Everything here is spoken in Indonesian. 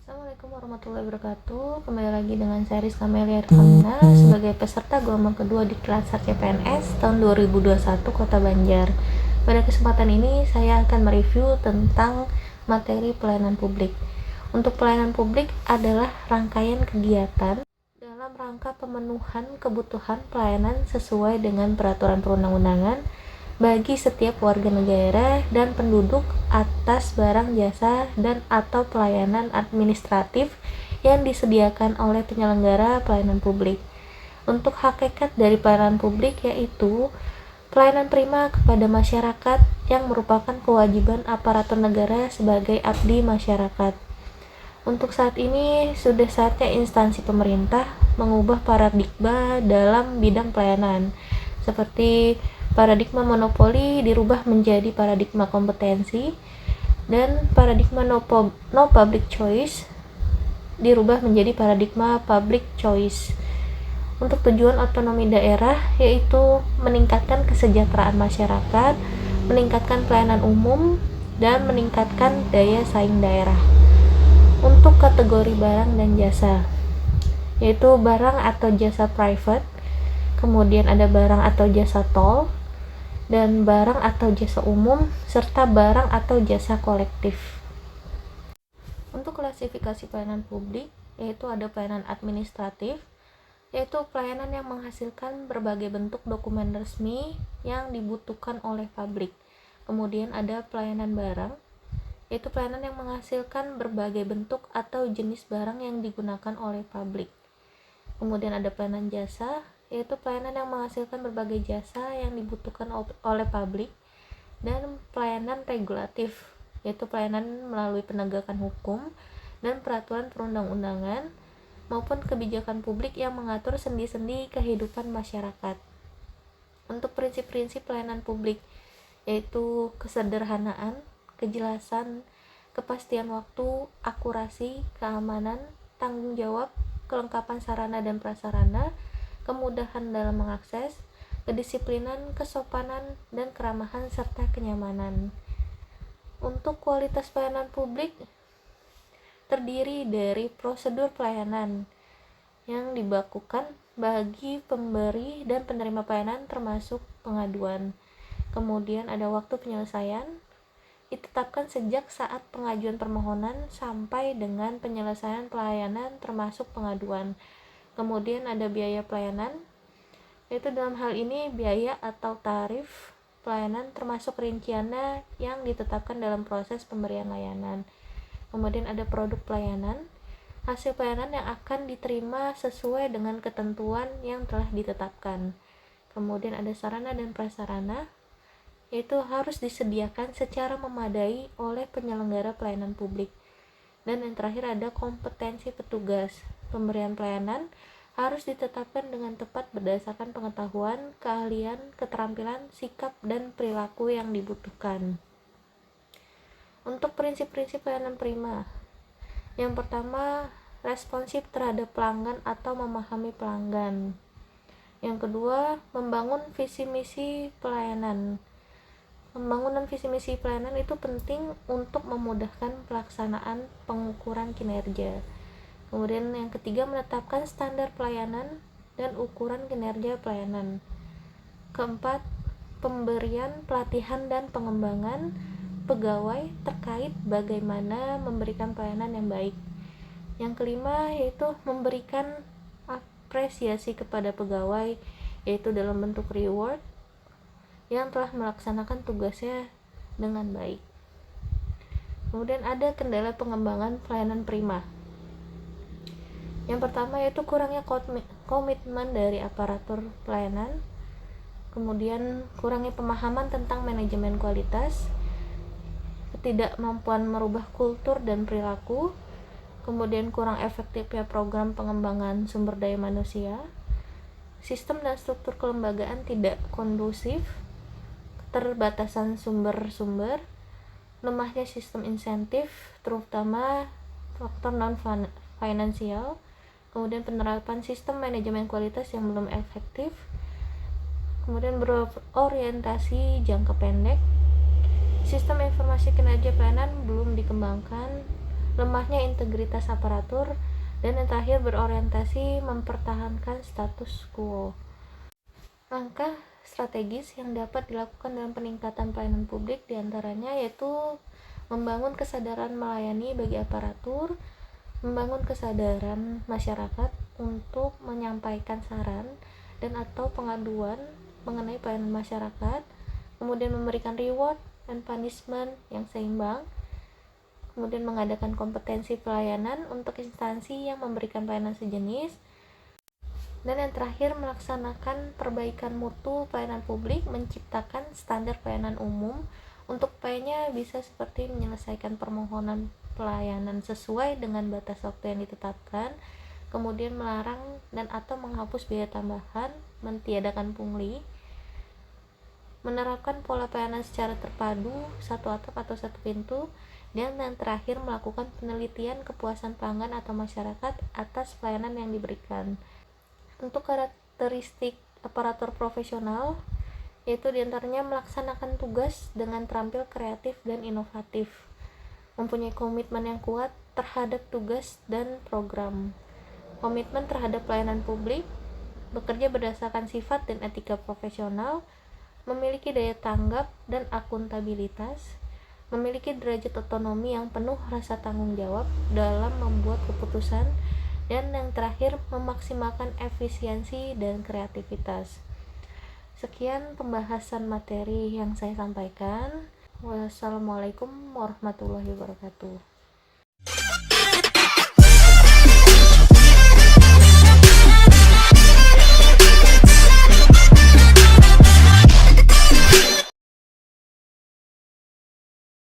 Assalamualaikum warahmatullahi wabarakatuh. Kembali lagi dengan saya Rizka Melia Kamina sebagai peserta gelombang kedua di kelas CPNS tahun 2021 Kota Banjar. Pada kesempatan ini saya akan mereview tentang materi pelayanan publik. Untuk pelayanan publik adalah rangkaian kegiatan dalam rangka pemenuhan kebutuhan pelayanan sesuai dengan peraturan perundang-undangan bagi setiap warga negara dan penduduk atas barang jasa dan atau pelayanan administratif yang disediakan oleh penyelenggara pelayanan publik. Untuk hakikat dari pelayanan publik yaitu pelayanan prima kepada masyarakat yang merupakan kewajiban aparatur negara sebagai abdi masyarakat. Untuk saat ini sudah saatnya instansi pemerintah mengubah paradigma dalam bidang pelayanan, seperti paradigma monopoli dirubah menjadi paradigma kompetensi, dan paradigma no public choice dirubah menjadi paradigma public choice. Untuk tujuan otonomi daerah yaitu meningkatkan kesejahteraan masyarakat, meningkatkan pelayanan umum, dan meningkatkan daya saing daerah. Untuk kategori barang dan jasa yaitu barang atau jasa private, kemudian ada barang atau jasa tol, dan barang atau jasa umum, serta barang atau jasa kolektif. Untuk klasifikasi pelayanan publik, yaitu ada pelayanan administratif, yaitu pelayanan yang menghasilkan berbagai bentuk dokumen resmi yang dibutuhkan oleh publik. Kemudian ada pelayanan barang, yaitu pelayanan yang menghasilkan berbagai bentuk atau jenis barang yang digunakan oleh publik. Kemudian ada pelayanan jasa, yaitu pelayanan yang menghasilkan berbagai jasa yang dibutuhkan oleh publik, dan pelayanan regulatif, yaitu pelayanan melalui penegakan hukum dan peraturan perundang-undangan maupun kebijakan publik yang mengatur sendi-sendi kehidupan masyarakat. Untuk prinsip-prinsip pelayanan publik yaitu kesederhanaan, kejelasan, kepastian waktu, akurasi, keamanan, tanggung jawab, kelengkapan sarana dan prasarana, kemudahan dalam mengakses, kedisiplinan, kesopanan, dan keramahan serta kenyamanan. Untuk kualitas pelayanan publik terdiri dari prosedur pelayanan yang dibakukan bagi pemberi dan penerima pelayanan termasuk pengaduan. Kemudian ada waktu penyelesaian ditetapkan sejak saat pengajuan permohonan sampai dengan penyelesaian pelayanan termasuk pengaduan. Kemudian ada biaya pelayanan, yaitu dalam hal ini biaya atau tarif pelayanan termasuk rinciannya yang ditetapkan dalam proses pemberian layanan. Kemudian ada produk pelayanan, hasil pelayanan yang akan diterima sesuai dengan ketentuan yang telah ditetapkan. Kemudian ada sarana dan prasarana, yaitu harus disediakan secara memadai oleh penyelenggara pelayanan publik. Dan yang terakhir ada kompetensi petugas. Pemberian pelayanan harus ditetapkan dengan tepat berdasarkan pengetahuan, keahlian, keterampilan, sikap, dan perilaku yang dibutuhkan. Untuk prinsip-prinsip pelayanan prima, yang pertama, responsif terhadap pelanggan atau memahami pelanggan. Yang kedua, membangun visi misi pelayanan. Pembangunan visi misi pelayanan itu penting untuk memudahkan pelaksanaan pengukuran kinerja. Kemudian yang ketiga, menetapkan standar pelayanan dan ukuran kinerja pelayanan. Keempat, pemberian pelatihan dan pengembangan pegawai terkait bagaimana memberikan pelayanan yang baik. Yang kelima yaitu memberikan apresiasi kepada pegawai, yaitu dalam bentuk reward yang telah melaksanakan tugasnya dengan baik. Kemudian ada kendala pengembangan pelayanan prima. Yang pertama yaitu kurangnya komitmen dari aparatur pelayanan, kemudian kurangnya pemahaman tentang manajemen kualitas, ketidakmampuan merubah kultur dan perilaku, kemudian kurang efektifnya program pengembangan sumber daya manusia, sistem dan struktur kelembagaan tidak kondusif, keterbatasan sumber-sumber, lemahnya sistem insentif, terutama faktor non-finansial, kemudian penerapan sistem manajemen kualitas yang belum efektif, kemudian berorientasi jangka pendek, sistem informasi kinerja pelayanan belum dikembangkan, lemahnya integritas aparatur, dan yang terakhir berorientasi mempertahankan status quo. Langkah strategis yang dapat dilakukan dalam peningkatan pelayanan publik diantaranya yaitu membangun kesadaran melayani bagi aparatur, membangun kesadaran masyarakat untuk menyampaikan saran dan atau pengaduan mengenai pelayanan masyarakat, kemudian memberikan reward dan punishment yang seimbang, kemudian mengadakan kompetensi pelayanan untuk instansi yang memberikan pelayanan sejenis, dan yang terakhir melaksanakan perbaikan mutu pelayanan publik, menciptakan standar pelayanan umum untuk upayanya bisa seperti menyelesaikan permohonan pelayanan sesuai dengan batas waktu yang ditetapkan, kemudian melarang dan atau menghapus biaya tambahan, mentiadakan pungli, menerapkan pola pelayanan secara terpadu, satu atap atau satu pintu, dan yang terakhir melakukan penelitian kepuasan pelanggan atau masyarakat atas pelayanan yang diberikan. Untuk karakteristik aparatur profesional, yaitu diantaranya melaksanakan tugas dengan terampil kreatif dan inovatif, mempunyai komitmen yang kuat terhadap tugas dan program, komitmen terhadap pelayanan publik, bekerja berdasarkan sifat dan etika profesional, memiliki daya tanggap dan akuntabilitas, memiliki derajat otonomi yang penuh rasa tanggung jawab dalam membuat keputusan, dan yang terakhir memaksimalkan efisiensi dan kreativitas. Sekian pembahasan materi yang saya sampaikan. Wassalamualaikum warahmatullahi wabarakatuh.